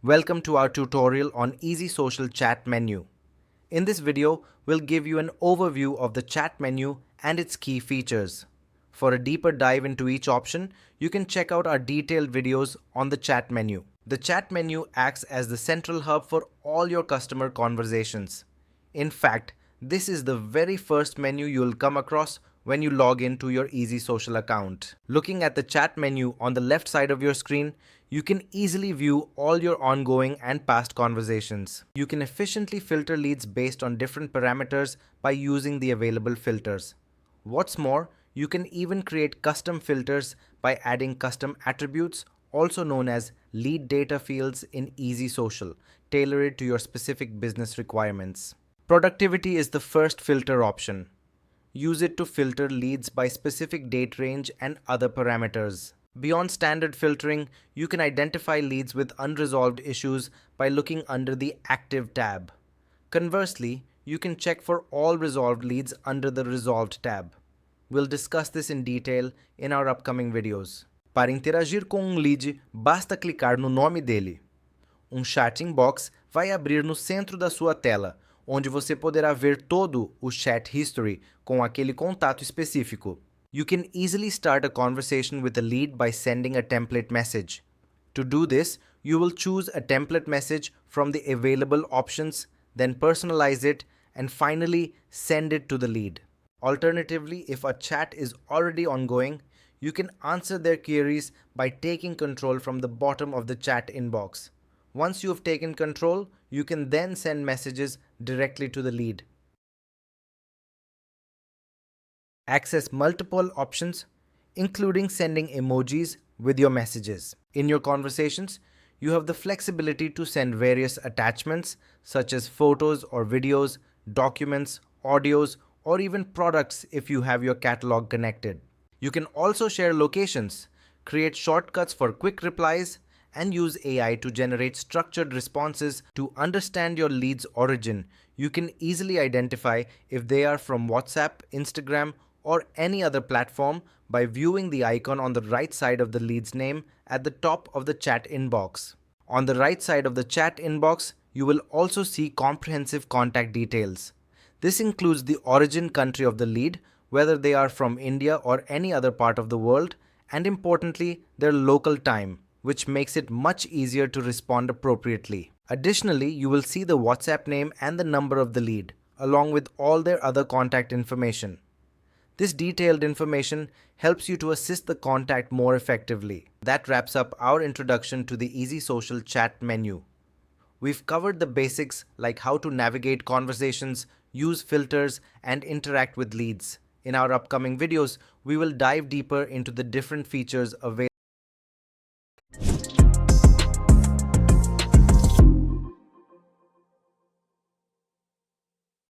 Welcome to our tutorial on EasySocial Chat Menu. In this video, we'll give you an overview of the chat menu and its key features. For a deeper dive into each option, you can check out our detailed videos on the chat menu. The chat menu acts as the central hub for all your customer conversations. In fact, this is the very first menu you'll come across when you log into your EasySocial account. Looking at the chat menu on the left side of your screen, you can easily view all your ongoing and past conversations. You can efficiently filter leads based on different parameters by using the available filters. What's more, you can even create custom filters by adding custom attributes, also known as lead data fields in EasySocial, tailored to your specific business requirements. Productivity is the first filter option. Use it to filter leads by specific date range and other parameters. Beyond standard filtering, you can identify leads with unresolved issues by looking under the Active tab. Conversely, you can check for all resolved leads under the Resolved tab. We'll discuss this in detail in our upcoming videos. Para interagir com lead, basta clicar no nome dele. Chatting box vai abrir no centro da sua tela, onde você poderá ver todo o chat history com aquele contato específico. You can easily start a conversation with a lead by sending a template message. To do this, you will choose a template message from the available options, then personalize it, and finally send it to the lead. Alternatively, if a chat is already ongoing, you can answer their queries by taking control from the bottom of the chat inbox. Once you have taken control, you can then send messages directly to the lead. Access multiple options, including sending emojis with your messages. In your conversations, you have the flexibility to send various attachments such as photos or videos, documents, audios, or even products if you have your catalog connected. You can also share locations, create shortcuts for quick replies, and use AI to generate structured responses. To understand your lead's origin, you can easily identify if they are from WhatsApp, Instagram, or any other platform by viewing the icon on the right side of the lead's name at the top of the chat inbox. On the right side of the chat inbox, you will also see comprehensive contact details. This includes the origin country of the lead, whether they are from India or any other part of the world, and importantly, their local time, which makes it much easier to respond appropriately. Additionally, you will see the WhatsApp name and the number of the lead, along with all their other contact information. This detailed information helps you to assist the contact more effectively. That wraps up our introduction to the EasySocial Chat menu. We've covered the basics like how to navigate conversations, use filters, and interact with leads. In our upcoming videos, we will dive deeper into the different features available